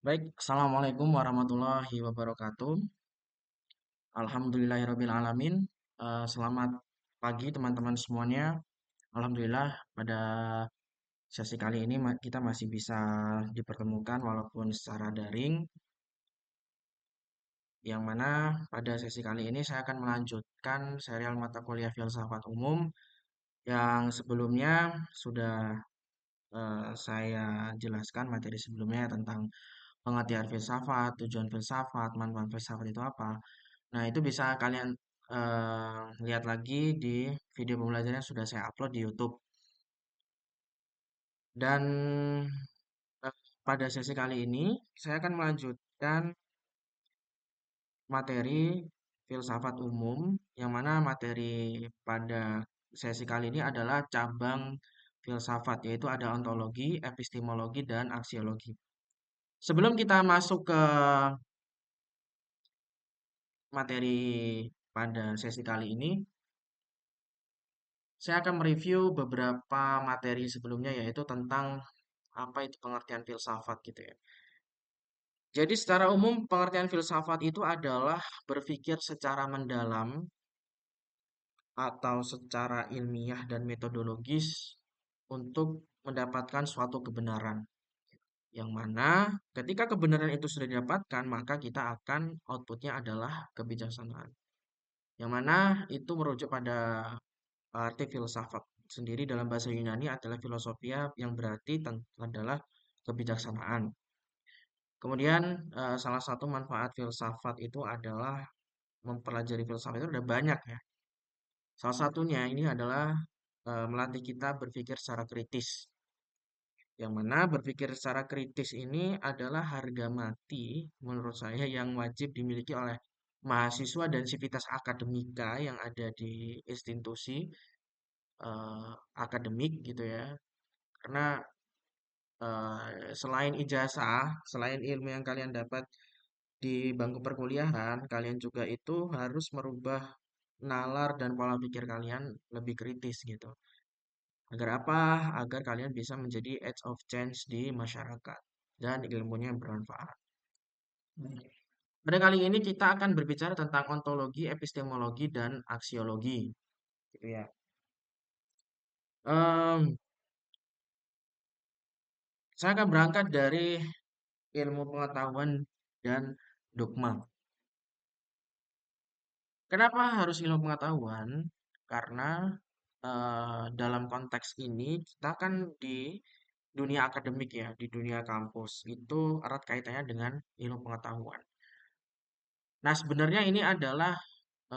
Baik, Assalamualaikum warahmatullahi wabarakatuh. Alhamdulillahirabbil alamin. Selamat pagi teman-teman semuanya. Alhamdulillah pada sesi kali ini kita masih bisa dipertemukan walaupun secara daring. Yang mana pada sesi kali ini saya akan melanjutkan serial mata kuliah filsafat umum yang sebelumnya sudah saya jelaskan materi sebelumnya tentang pengertian filsafat, tujuan filsafat, manfaat filsafat itu apa. Nah, itu bisa kalian lihat lagi di video pembelajaran yang sudah saya upload di YouTube. Dan eh, pada sesi kali ini, saya akan melanjutkan materi filsafat umum, yang mana materi pada sesi kali ini adalah cabang filsafat, yaitu ada ontologi, epistemologi, dan aksiologi. Sebelum kita masuk ke materi pada sesi kali ini, saya akan mereview beberapa materi sebelumnya yaitu tentang apa itu pengertian filsafat gitu ya. Jadi secara umum pengertian filsafat itu adalah berpikir secara mendalam atau secara ilmiah dan metodologis untuk mendapatkan suatu kebenaran. Yang mana ketika kebenaran itu sudah didapatkan maka kita akan outputnya adalah kebijaksanaan. Yang mana itu merujuk pada arti filsafat sendiri dalam bahasa Yunani adalah filosofia yang berarti adalah kebijaksanaan. Kemudian salah satu manfaat filsafat itu adalah mempelajari filsafat itu ada banyak ya. Salah satunya ini adalah melatih kita berpikir secara kritis. Yang mana berpikir secara kritis ini adalah harga mati menurut saya yang wajib dimiliki oleh mahasiswa dan sivitas akademika yang ada di institusi akademik gitu ya. Karena selain ijazah, selain ilmu yang kalian dapat di bangku perkuliahan, kalian juga itu harus merubah nalar dan pola pikir kalian lebih kritis gitu. Agar apa? Agar kalian bisa menjadi edge of change di masyarakat dan ilmunya bermanfaat. Pada kali ini kita akan berbicara tentang ontologi, epistemologi, dan aksiologi, gitu ya. Em, saya akan berangkat dari ilmu pengetahuan dan dogma. Kenapa harus ilmu pengetahuan? Karena dalam konteks ini kita kan di dunia akademik ya, di dunia kampus itu erat kaitannya dengan ilmu pengetahuan. Nah, sebenarnya ini adalah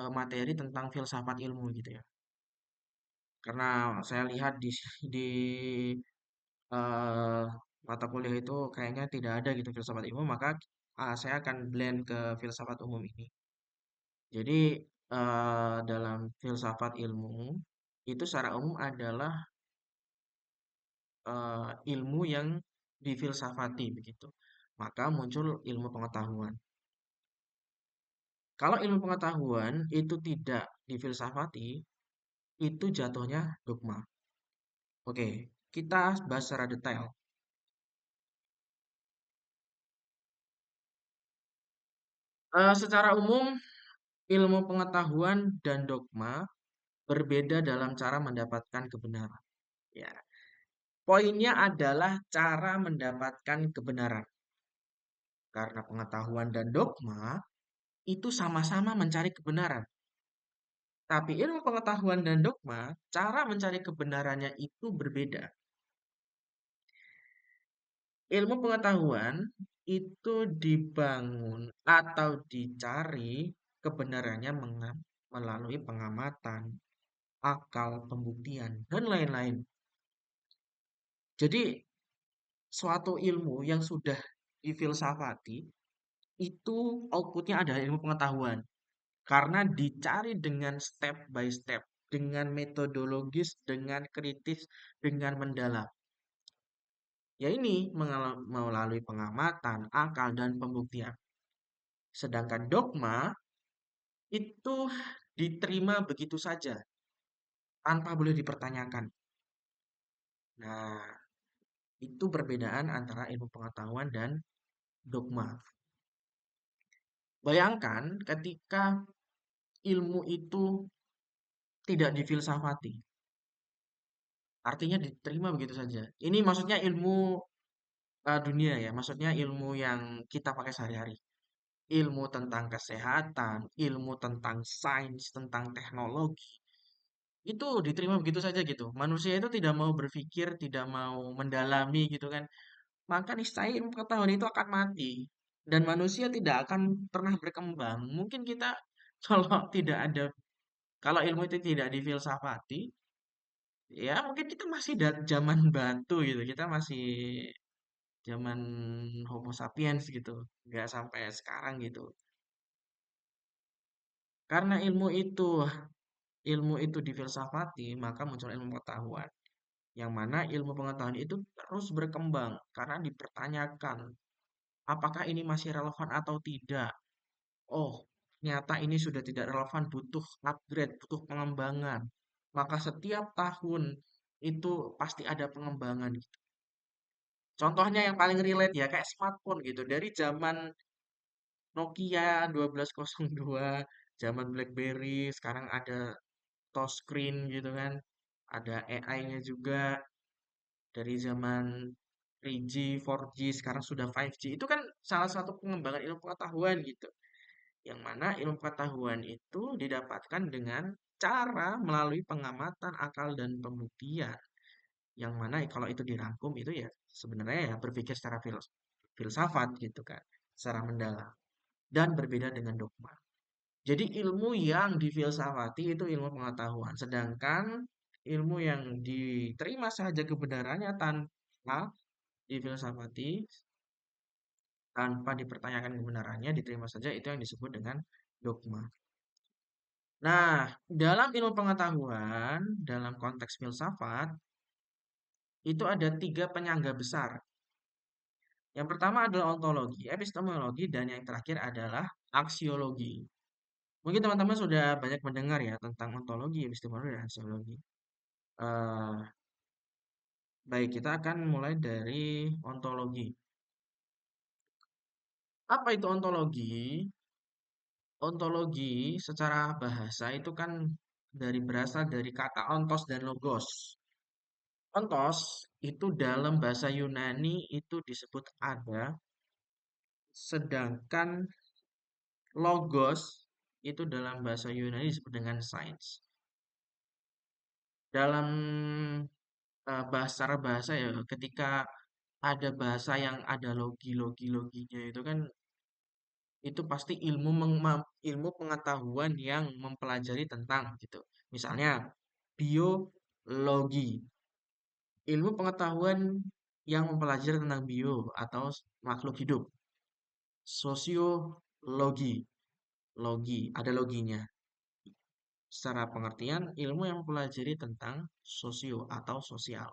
materi tentang filsafat ilmu gitu ya. Karena saya lihat di eh, mata kuliah itu kayaknya tidak ada gitu filsafat ilmu, maka saya akan blend ke filsafat umum ini. Jadi dalam filsafat ilmu itu secara umum adalah ilmu yang difilsafati begitu. Maka muncul ilmu pengetahuan. Kalau ilmu pengetahuan itu tidak difilsafati, itu jatuhnya dogma. Oke, kita bahas secara detail. Secara umum, ilmu pengetahuan dan dogma berbeda dalam cara mendapatkan kebenaran. Ya, poinnya adalah cara mendapatkan kebenaran. Karena pengetahuan dan dogma itu sama-sama mencari kebenaran. Tapi ilmu pengetahuan dan dogma, cara mencari kebenarannya itu berbeda. Ilmu pengetahuan itu dibangun atau dicari kebenarannya melalui pengamatan, akal, pembuktian, dan lain-lain. Jadi, suatu ilmu yang sudah difilsafati, itu outputnya adalah ilmu pengetahuan. Karena dicari dengan step by step, dengan metodologis, dengan kritis, dengan mendalam. Ya ini melalui pengamatan, akal, dan pembuktian. Sedangkan dogma itu diterima begitu saja, tanpa boleh dipertanyakan. Nah, itu perbedaan antara ilmu pengetahuan dan dogma. Bayangkan ketika ilmu itu tidak difilsafati, artinya diterima begitu saja. Ini maksudnya ilmu dunia ya, maksudnya ilmu yang kita pakai sehari-hari. Ilmu tentang kesehatan, ilmu tentang sains, tentang teknologi, itu diterima begitu saja gitu. Manusia itu tidak mau berpikir, tidak mau mendalami gitu kan. Maka niscaya ilmu pengetahuan itu akan mati. Dan manusia tidak akan pernah berkembang. Mungkin kita kalau tidak ada, kalau ilmu itu tidak difilsafati, ya mungkin kita masih zaman batu gitu. Kita masih zaman Homo sapiens gitu. Nggak sampai sekarang gitu. Karena ilmu itu difilsafati, maka muncul ilmu pengetahuan. Yang mana ilmu pengetahuan itu terus berkembang karena dipertanyakan apakah ini masih relevan atau tidak. Oh, ternyata ini sudah tidak relevan, butuh upgrade, butuh pengembangan. Maka setiap tahun itu pasti ada pengembangan gitu. Contohnya yang paling relate ya kayak smartphone gitu. Dari zaman Nokia 1202, zaman BlackBerry, sekarang ada touchscreen gitu kan. Ada AI-nya juga dari zaman 3G, 4G, sekarang sudah 5G. Itu kan salah satu pengembangan ilmu pengetahuan gitu. Yang mana ilmu pengetahuan itu didapatkan dengan cara melalui pengamatan akal dan pembuktian. Yang mana kalau itu dirangkum itu ya sebenarnya ya berpikir secara filsafat gitu kan, secara mendalam dan berbeda dengan dogma. Jadi ilmu yang difilsafati itu ilmu pengetahuan, sedangkan ilmu yang diterima saja kebenarannya tanpa difilsafati, tanpa dipertanyakan kebenarannya, diterima saja itu yang disebut dengan dogma. Nah, dalam ilmu pengetahuan, dalam konteks filsafat, itu ada tiga penyangga besar. Yang pertama adalah ontologi, epistemologi, dan yang terakhir adalah aksiologi. Mungkin teman-teman sudah banyak mendengar ya tentang ontologi, epistemologi, dan aksiologi. Eh, baik, kita akan mulai dari ontologi. Apa itu ontologi? Ontologi secara bahasa itu kan berasal dari kata ontos dan logos. Ontos itu dalam bahasa Yunani itu disebut ada, sedangkan logos itu dalam bahasa Yunani disebut dengan sains. Dalam bahasa secara bahasa ya, ketika ada bahasa yang ada loginya itu kan itu pasti ilmu pengetahuan yang mempelajari tentang gitu. Misalnya biologi, ilmu pengetahuan yang mempelajari tentang bio atau makhluk hidup. Sosiologi, ada loginya. Secara pengertian, ilmu yang mempelajari tentang sosio atau sosial.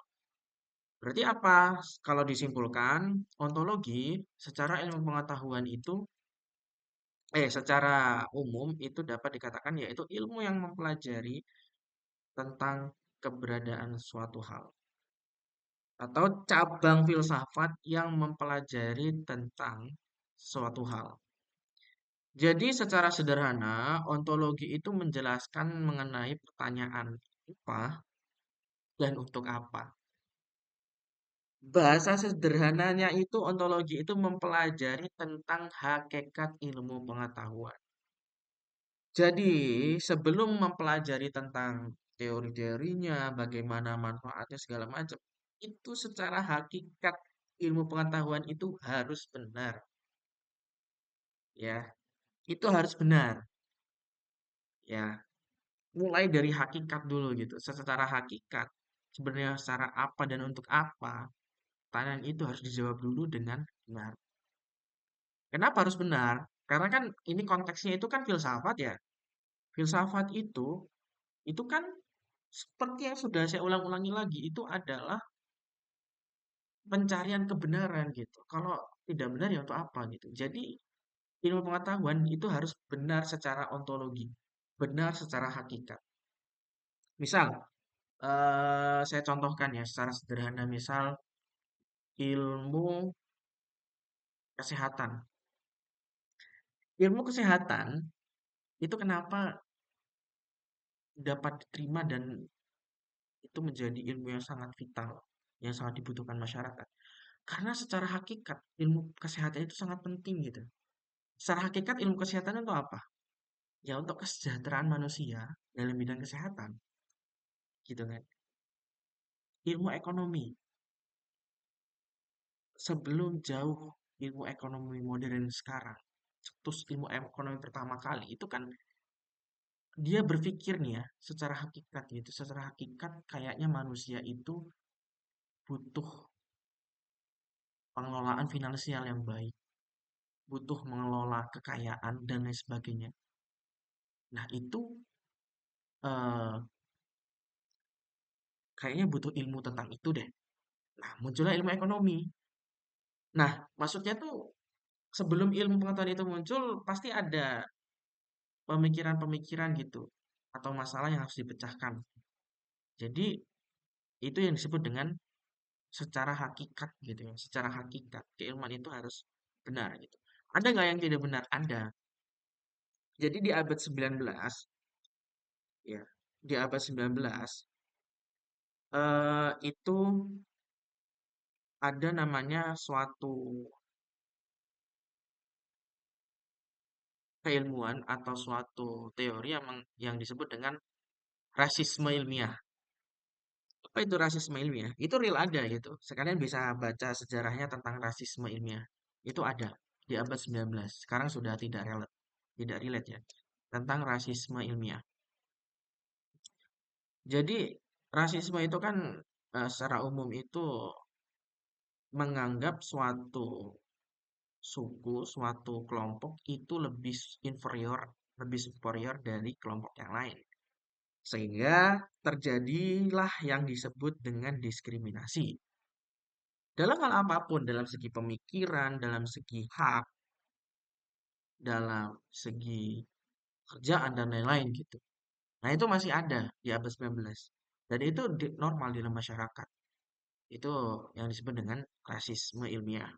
Berarti apa? Kalau disimpulkan, ontologi secara ilmu pengetahuan itu, secara umum itu dapat dikatakan yaitu ilmu yang mempelajari tentang keberadaan suatu hal. Atau cabang filsafat yang mempelajari tentang suatu hal. Jadi secara sederhana, ontologi itu menjelaskan mengenai pertanyaan apa dan untuk apa. Bahasa sederhananya itu ontologi itu mempelajari tentang hakikat ilmu pengetahuan. Jadi sebelum mempelajari tentang teori-teorinya, bagaimana manfaatnya segala macam, itu secara hakikat ilmu pengetahuan itu harus benar, ya. Itu harus benar, ya. Mulai dari hakikat dulu gitu. Secara hakikat, sebenarnya secara apa dan untuk apa, pertanyaan itu harus dijawab dulu dengan benar. Kenapa harus benar? Karena kan ini konteksnya itu kan filsafat ya. Filsafat itu kan seperti yang sudah saya ulang-ulangi lagi, itu adalah pencarian kebenaran gitu. Kalau tidak benar ya untuk apa gitu. Jadi ilmu pengetahuan itu harus benar secara ontologi, benar secara hakikat. Misal, saya contohkan ya secara sederhana, misal ilmu kesehatan. Ilmu kesehatan itu kenapa dapat diterima dan itu menjadi ilmu yang sangat vital, yang sangat dibutuhkan masyarakat. Karena secara hakikat ilmu kesehatan itu sangat penting gitu. Secara hakikat ilmu kesehatan itu apa? Ya untuk kesejahteraan manusia dalam bidang kesehatan, gitu kan. Ilmu ekonomi, sebelum jauh ilmu ekonomi modern sekarang, cetus ilmu ekonomi pertama kali itu kan dia berpikir nih ya, secara hakikat gitu, secara hakikat kayaknya manusia itu butuh pengelolaan finansial yang baik, butuh mengelola kekayaan dan lain sebagainya. Nah, itu eh, kayaknya butuh ilmu tentang itu deh. Nah, muncullah ilmu ekonomi. Nah, maksudnya tuh sebelum ilmu pengetahuan itu muncul, pasti ada pemikiran-pemikiran gitu atau masalah yang harus dipecahkan. Jadi, itu yang disebut dengan secara hakikat gitu ya. Secara hakikat, keilmuan itu harus benar gitu. Ada nggak yang tidak benar? Ada. Jadi di abad 19, ya, di abad 19 itu ada namanya suatu keilmuan atau suatu teori yang disebut dengan rasisme ilmiah. Apa itu rasisme ilmiah? Itu real ada gitu. Sekalian bisa baca sejarahnya tentang rasisme ilmiah. Itu ada di abad 19. Sekarang sudah tidak relate ya. Tentang rasisme ilmiah. Jadi rasisme itu kan secara umum itu menganggap suatu suku, suatu kelompok itu lebih inferior, lebih superior dari kelompok yang lain. Sehingga terjadilah yang disebut dengan diskriminasi. Dalam hal apapun, dalam segi pemikiran, dalam segi hak, dalam segi kerjaan, dan lain-lain gitu. Nah, itu masih ada di abad 19. Dan itu normal di dalam masyarakat. Itu yang disebut dengan rasisme ilmiah.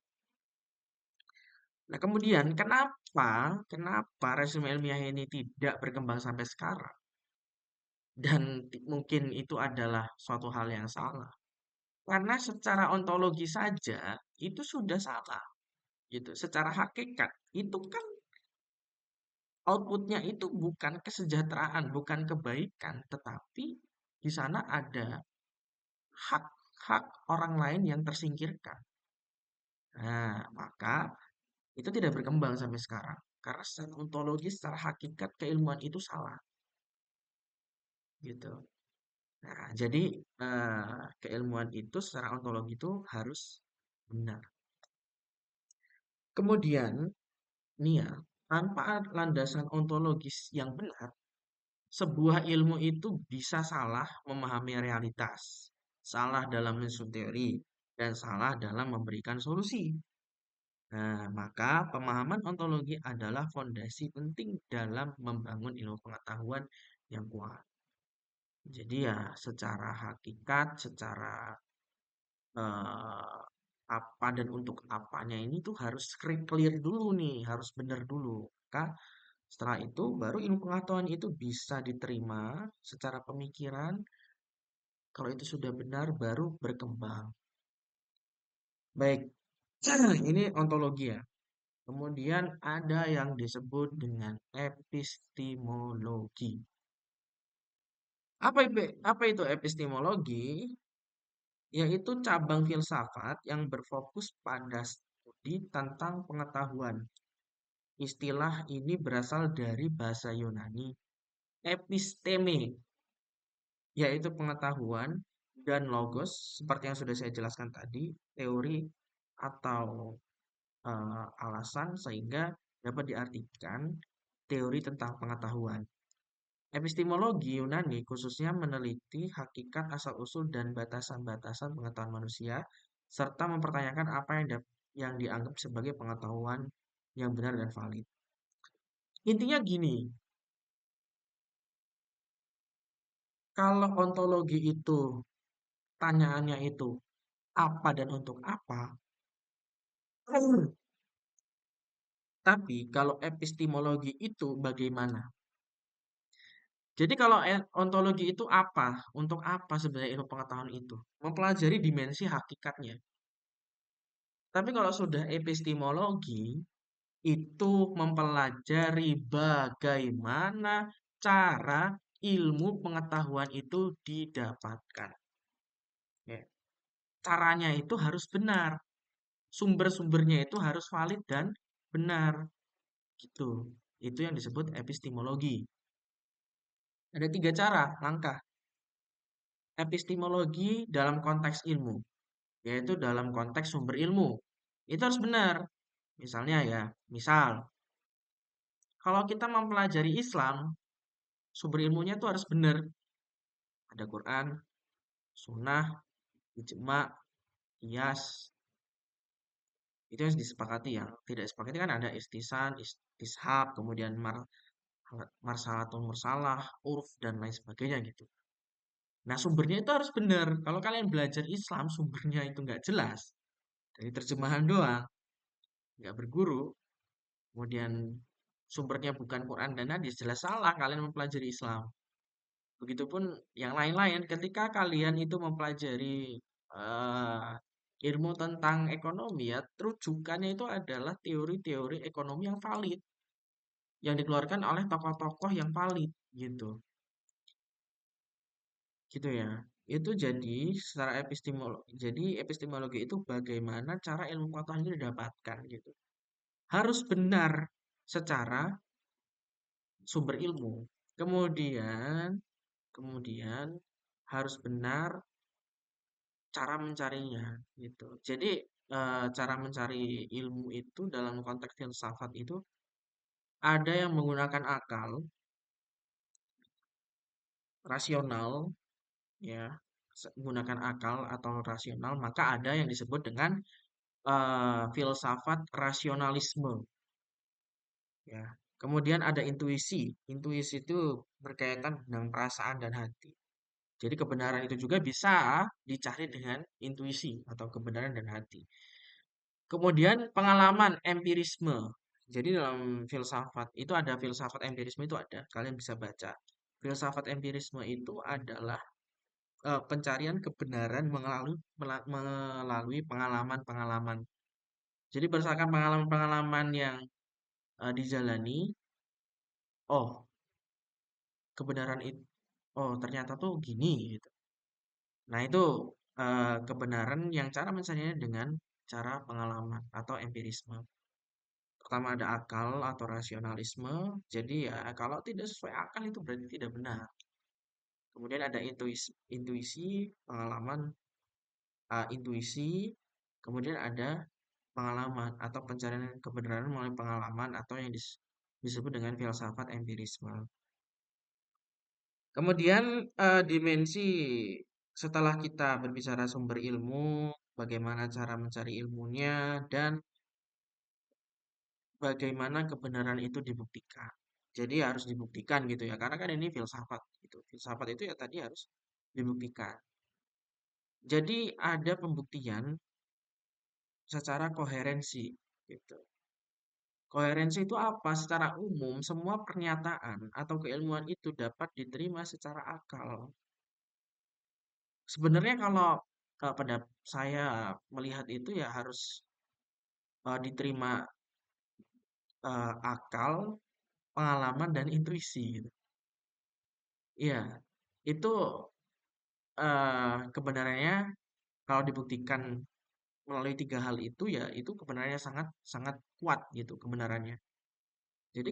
Nah, kemudian kenapa rasisme ilmiah ini tidak berkembang sampai sekarang? Dan mungkin itu adalah suatu hal yang salah. Karena secara ontologi saja itu sudah salah gitu. Secara hakikat itu kan outputnya itu bukan kesejahteraan, bukan kebaikan, tetapi di sana ada hak-hak orang lain yang tersingkirkan. Nah, maka itu tidak berkembang sampai sekarang. Karena secara ontologi, secara hakikat keilmuan itu salah, gitu. Nah, jadi keilmuan itu secara ontologi itu harus benar. Kemudian, nih ya, tanpa landasan ontologis yang benar, sebuah ilmu itu bisa salah memahami realitas, salah dalam menyusun teori, dan salah dalam memberikan solusi. Nah, maka pemahaman ontologi adalah fondasi penting dalam membangun ilmu pengetahuan yang kuat. Jadi ya secara hakikat, secara eh, apa dan untuk apanya ini tuh harus clear dulu nih, harus benar dulu. Maka setelah itu baru ilmu pengetahuan itu bisa diterima secara pemikiran. Kalau itu sudah benar baru berkembang. Baik, ini ontologi ya. Kemudian ada yang disebut dengan epistemologi. Apa itu epistemologi? Yaitu cabang filsafat yang berfokus pada studi tentang pengetahuan. Istilah ini berasal dari bahasa Yunani episteme, yaitu pengetahuan, dan logos, seperti yang sudah saya jelaskan tadi, teori atau alasan, sehingga dapat diartikan teori tentang pengetahuan. Epistemologi Yunani khususnya meneliti hakikat asal-usul dan batasan-batasan pengetahuan manusia, serta mempertanyakan apa yang dianggap sebagai pengetahuan yang benar dan valid. Intinya gini, kalau ontologi itu tanyaannya itu apa dan untuk apa, Tapi kalau epistemologi itu bagaimana? Jadi kalau ontologi itu apa? Untuk apa sebenarnya ilmu pengetahuan itu? Mempelajari dimensi hakikatnya. Tapi kalau sudah epistemologi, itu mempelajari bagaimana cara ilmu pengetahuan itu didapatkan. Ya. Caranya itu harus benar. Sumber-sumbernya itu harus valid dan benar. Gitu. Itu yang disebut epistemologi. Ada tiga cara, langkah. Epistemologi dalam konteks ilmu, yaitu dalam konteks sumber ilmu. Itu harus benar. Misalnya ya, misal, kalau kita mempelajari Islam, sumber ilmunya itu harus benar. Ada Quran, Sunnah, Ijma, Qiyas. Itu yang disepakati ya. Tidak disepakati kan ada istisan, istishab, kemudian marsalatul mursalah, urf, dan lain sebagainya gitu. Nah, sumbernya itu harus benar. Kalau kalian belajar Islam, sumbernya itu nggak jelas. Dari terjemahan doang, nggak berguru. Kemudian sumbernya bukan Quran dan hadis, jelas salah kalian mempelajari Islam. Begitupun yang lain-lain, ketika kalian itu mempelajari eh, ilmu tentang ekonomi ya, rujukannya itu adalah teori-teori ekonomi yang valid, yang dikeluarkan oleh tokoh-tokoh yang valid, gitu. Gitu ya. Itu jadi secara epistemologi. Jadi epistemologi itu bagaimana cara ilmu pengetahuan itu didapatkan gitu. Harus benar secara sumber ilmu. Kemudian, kemudian harus benar cara mencarinya gitu. Jadi cara mencari ilmu itu dalam konteks filsafat itu ada yang menggunakan akal, rasional, ya, menggunakan akal atau rasional, maka ada yang disebut dengan filsafat rasionalisme, ya. Kemudian ada intuisi. Intuisi itu berkaitan dengan perasaan dan hati. Jadi kebenaran itu juga bisa dicari dengan intuisi atau kebenaran dan hati. Kemudian pengalaman empirisme. Jadi dalam filsafat itu ada filsafat empirisme itu ada. Kalian bisa baca. Filsafat empirisme itu adalah pencarian kebenaran melalui pengalaman-pengalaman. Jadi berdasarkan pengalaman-pengalaman yang dijalani, oh kebenaran itu, oh ternyata tuh gini gitu. Nah itu kebenaran yang cara mencarinya dengan cara pengalaman atau empirisme. Pertama ada akal atau rasionalisme. Jadi ya kalau tidak sesuai akal itu berarti tidak benar. Kemudian ada intuisi, pengalaman, intuisi. Kemudian ada pengalaman atau pencarian kebenaran melalui pengalaman atau yang disebut dengan filsafat empirisme. Kemudian dimensi setelah kita berbicara sumber ilmu, bagaimana cara mencari ilmunya, dan bagaimana kebenaran itu dibuktikan. Jadi harus dibuktikan gitu ya, karena kan ini filsafat gitu. Filsafat itu ya tadi harus dibuktikan. Jadi ada pembuktian secara koherensi gitu. Koherensi itu apa? Secara umum, semua pernyataan atau keilmuan itu dapat diterima secara akal. Sebenarnya kalau pada saya melihat itu ya harus diterima akal, pengalaman, dan intuisi gitu. Iya, itu kebenarannya kalau dibuktikan melalui tiga hal itu ya itu kebenarannya sangat sangat kuat gitu kebenarannya. Jadi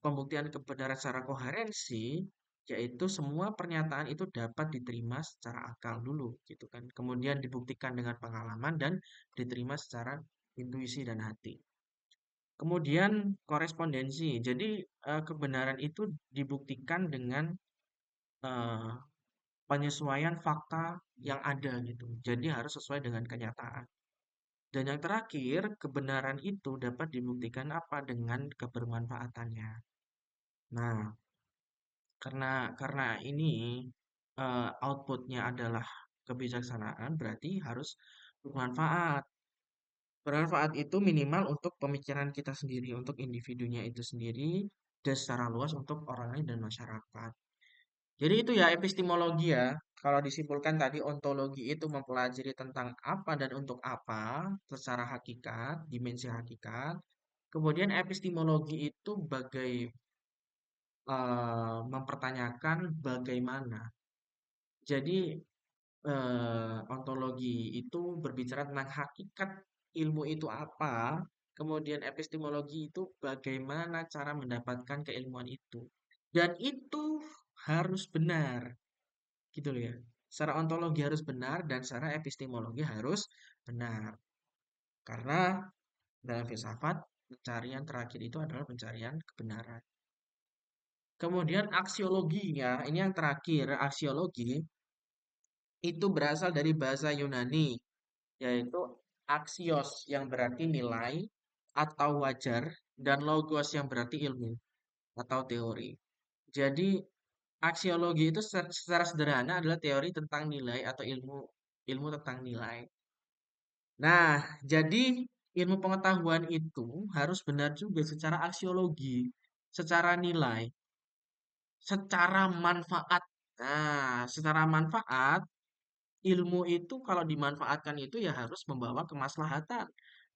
pembuktian kebenaran secara koherensi yaitu semua pernyataan itu dapat diterima secara akal dulu gitu kan. Kemudian dibuktikan dengan pengalaman dan diterima secara intuisi dan hati. Kemudian korespondensi. Jadi kebenaran itu dibuktikan dengan eh, penyesuaian fakta yang ada gitu. Jadi harus sesuai dengan kenyataan. Dan yang terakhir, kebenaran itu dapat dibuktikan apa dengan kebermanfaatannya. Nah, karena ini outputnya adalah kebijaksanaan, berarti harus bermanfaat. Bermanfaat itu minimal untuk pemikiran kita sendiri, untuk individunya itu sendiri, dan secara luas untuk orang lain dan masyarakat. Jadi itu ya epistemologi ya. Kalau disimpulkan tadi ontologi itu mempelajari tentang apa dan untuk apa secara hakikat, dimensi hakikat. Kemudian epistemologi itu mempertanyakan bagaimana. Jadi ontologi itu berbicara tentang hakikat ilmu itu apa, kemudian epistemologi itu bagaimana cara mendapatkan keilmuan itu. Dan itu harus benar, gitu loh ya. Secara ontologi harus benar dan secara epistemologi harus benar. Karena dalam filsafat, pencarian terakhir itu adalah pencarian kebenaran. Kemudian aksiologinya, ini yang terakhir, aksiologi itu berasal dari bahasa Yunani, yaitu aksios yang berarti nilai atau wajar, dan logos yang berarti ilmu atau teori. Jadi aksiologi itu secara sederhana adalah teori tentang nilai atau ilmu ilmu tentang nilai. Nah, jadi ilmu pengetahuan itu harus benar juga secara aksiologi, secara nilai, secara manfaat. Nah, secara manfaat ilmu itu kalau dimanfaatkan itu ya harus membawa kemaslahatan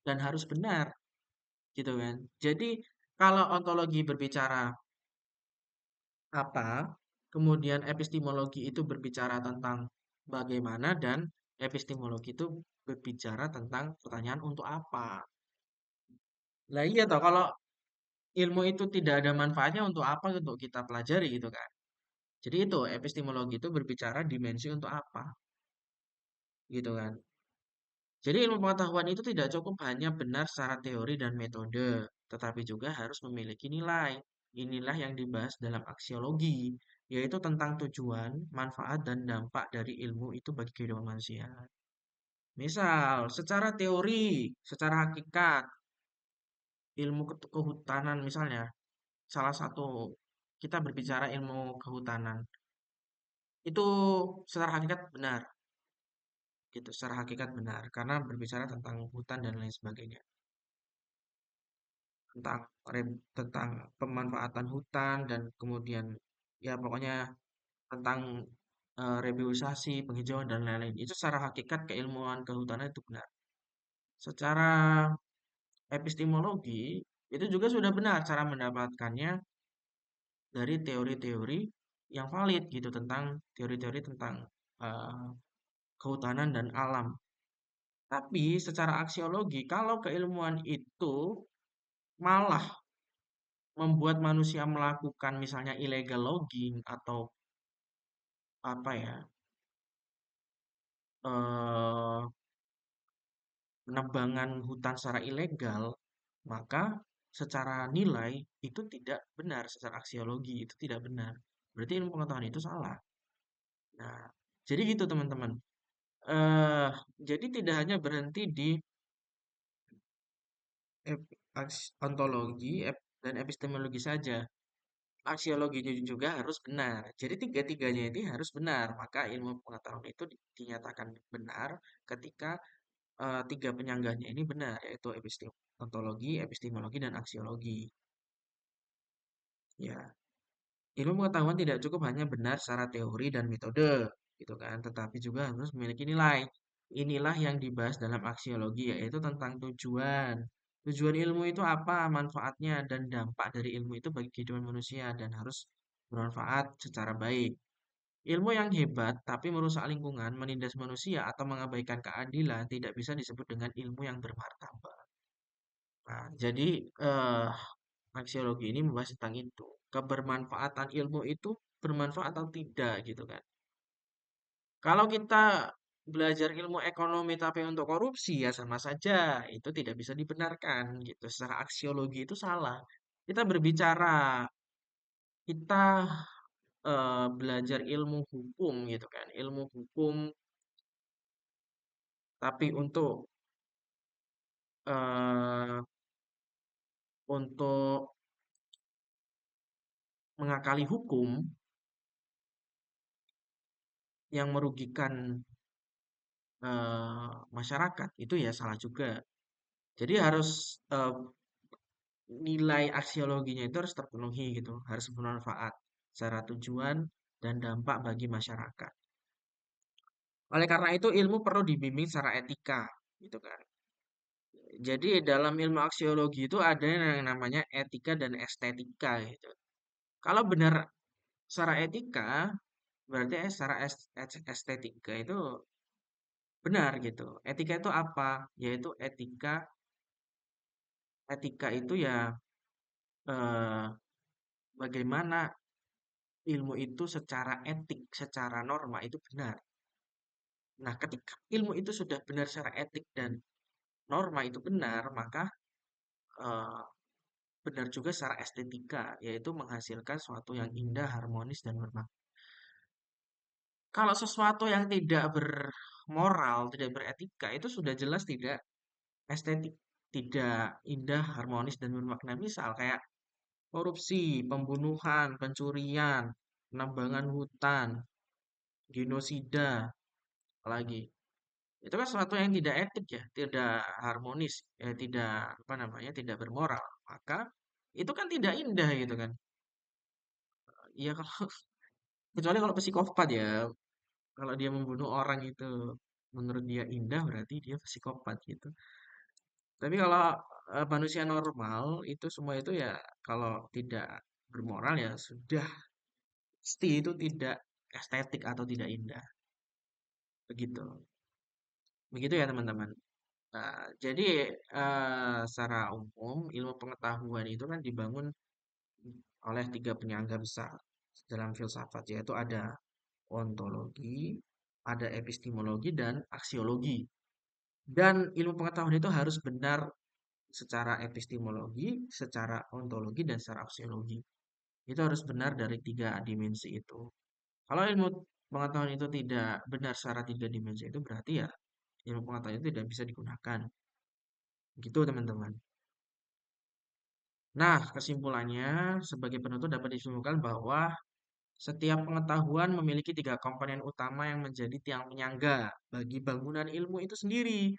dan harus benar gitu kan. Jadi kalau ontologi berbicara apa, kemudian epistemologi itu berbicara tentang bagaimana dan epistemologi itu berbicara tentang pertanyaan untuk apa. Lah iya toh kalau ilmu itu tidak ada manfaatnya untuk apa untuk kita pelajari gitu kan. Jadi itu epistemologi itu berbicara dimensi untuk apa gitu kan. Jadi ilmu pengetahuan itu tidak cukup hanya benar secara teori dan metode, tetapi juga harus memiliki nilai. Inilah yang dibahas dalam aksiologi, yaitu tentang tujuan, manfaat, dan dampak dari ilmu itu bagi kehidupan manusia. Misal, secara teori, secara hakikat, ilmu kehutanan misalnya, salah satu kita berbicara ilmu kehutanan, itu secara hakikat benar, gitu, secara hakikat benar, karena berbicara tentang hutan dan lain sebagainya. tentang tentang pemanfaatan hutan dan kemudian ya pokoknya tentang reboisasi, penghijauan dan lain-lain. Itu secara hakikat keilmuan kehutanan itu benar. Secara epistemologi itu juga sudah benar cara mendapatkannya dari teori-teori yang valid gitu tentang teori-teori tentang eh, kehutanan dan alam. Tapi secara aksiologi kalau keilmuan itu malah membuat manusia melakukan misalnya illegal logging atau apa ya eh, penebangan hutan secara ilegal, maka secara nilai itu tidak benar, secara aksiologi itu tidak benar. Berarti ilmu pengetahuan itu salah. Nah, jadi gitu teman-teman. eh jadi tidak hanya berhenti di ontologi dan epistemologi saja. Aksiologinya juga harus benar. Jadi tiga-tiganya ini harus benar. Maka ilmu pengetahuan itu dinyatakan benar ketika tiga penyangganya ini benar, yaitu ontologi, epistemologi, dan aksiologi. Ya, ilmu pengetahuan tidak cukup hanya benar secara teori dan metode, gitu kan, tetapi juga harus memiliki nilai. Inilah yang dibahas dalam aksiologi, yaitu tentang tujuan. Tujuan ilmu itu apa, manfaatnya, dan dampak dari ilmu itu bagi kehidupan manusia, dan harus bermanfaat secara baik. Ilmu yang hebat tapi merusak lingkungan, menindas manusia, atau mengabaikan keadilan tidak bisa disebut dengan ilmu yang bermartabat. Nah, jadi eh, aksiologi ini membahas tentang itu. Kebermanfaatan ilmu itu bermanfaat atau tidak gitu kan. Kalau kita belajar ilmu ekonomi tapi untuk korupsi ya sama saja. Itu tidak bisa dibenarkan gitu. Secara aksiologi itu salah. Kita berbicara, kita belajar ilmu hukum gitu kan. Ilmu hukum tapi eh, untuk mengakali hukum yang merugikan masyarakat itu ya salah juga. Jadi harus nilai aksiologinya itu harus terpenuhi gitu, harus bermanfaat secara tujuan dan dampak bagi masyarakat. Oleh karena itu ilmu perlu dibimbing secara etika, gitu kan. Jadi dalam ilmu aksiologi itu ada yang namanya etika dan estetika gitu. Kalau benar secara etika, berarti secara estetika itu benar gitu. Etika itu apa? Yaitu etika etika itu ya eh, bagaimana ilmu itu secara etik, secara norma itu benar. Nah, ketika ilmu itu sudah benar secara etik dan norma itu benar, maka eh, benar juga secara estetika, yaitu menghasilkan sesuatu yang indah, harmonis, dan bermakna. Kalau sesuatu yang tidak bermoral, tidak beretika, itu sudah jelas tidak estetik, tidak indah, harmonis, dan bermakna. Misal kayak korupsi, pembunuhan, pencurian, penambangan hutan, genosida, apalagi. Itu kan sesuatu yang tidak etik ya, tidak harmonis, tidak apa namanya, tidak bermoral. Maka itu kan tidak indah gitu kan. Iya kalau kecuali kalau psikopat ya, kalau dia membunuh orang itu menurut dia indah berarti dia psikopat gitu. Tapi kalau manusia normal itu semua itu ya kalau tidak bermoral ya sudah pasti itu tidak estetik atau tidak indah. Begitu. Begitu ya teman-teman. Nah, jadi secara umum ilmu pengetahuan itu kan dibangun oleh tiga penyangga besar dalam filsafat yaitu ada ontologi, ada epistemologi dan aksiologi. Dan ilmu pengetahuan itu harus benar secara epistemologi, secara ontologi dan secara aksiologi. Itu harus benar dari tiga dimensi itu. Kalau ilmu pengetahuan itu tidak benar secara tiga dimensi itu berarti ya ilmu pengetahuan itu tidak bisa digunakan. Gitu teman-teman. Nah, kesimpulannya sebagai penutup dapat disimpulkan bahwa setiap pengetahuan memiliki tiga komponen utama yang menjadi tiang penyangga bagi bangunan ilmu itu sendiri,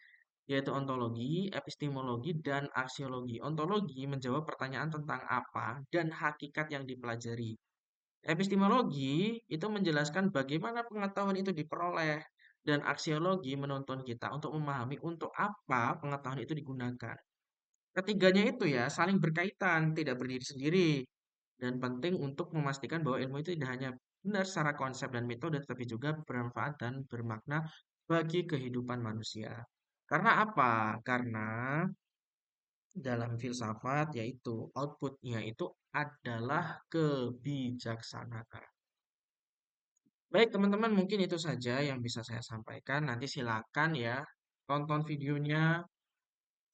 yaitu ontologi, epistemologi, dan aksiologi. Ontologi menjawab pertanyaan tentang apa dan hakikat yang dipelajari. Epistemologi itu menjelaskan bagaimana pengetahuan itu diperoleh, dan aksiologi menuntun kita untuk memahami untuk apa pengetahuan itu digunakan. Ketiganya itu ya saling berkaitan, tidak berdiri sendiri, dan penting untuk memastikan bahwa ilmu itu tidak hanya benar secara konsep dan metode, tetapi juga bermanfaat dan bermakna bagi kehidupan manusia. Karena apa? Karena dalam filsafat yaitu outputnya itu adalah kebijaksanaan. Baik teman-teman, mungkin itu saja yang bisa saya sampaikan. Nanti silakan ya tonton videonya,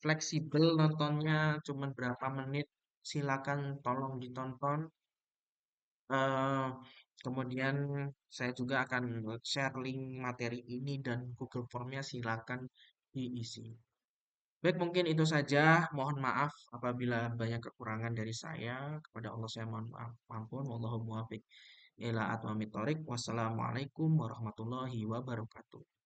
fleksibel nontonnya cuma berapa menit, silakan tolong ditonton. Eh, kemudian saya juga akan share link materi ini dan Google Form-nya silakan diisi. Baik, mungkin itu saja. Mohon maaf apabila banyak kekurangan dari saya. Kepada Allah saya mohon maaf. Ampun. Wallahu muwaffiq ila aqwamit thoriq. Wassalamualaikum warahmatullahi wabarakatuh.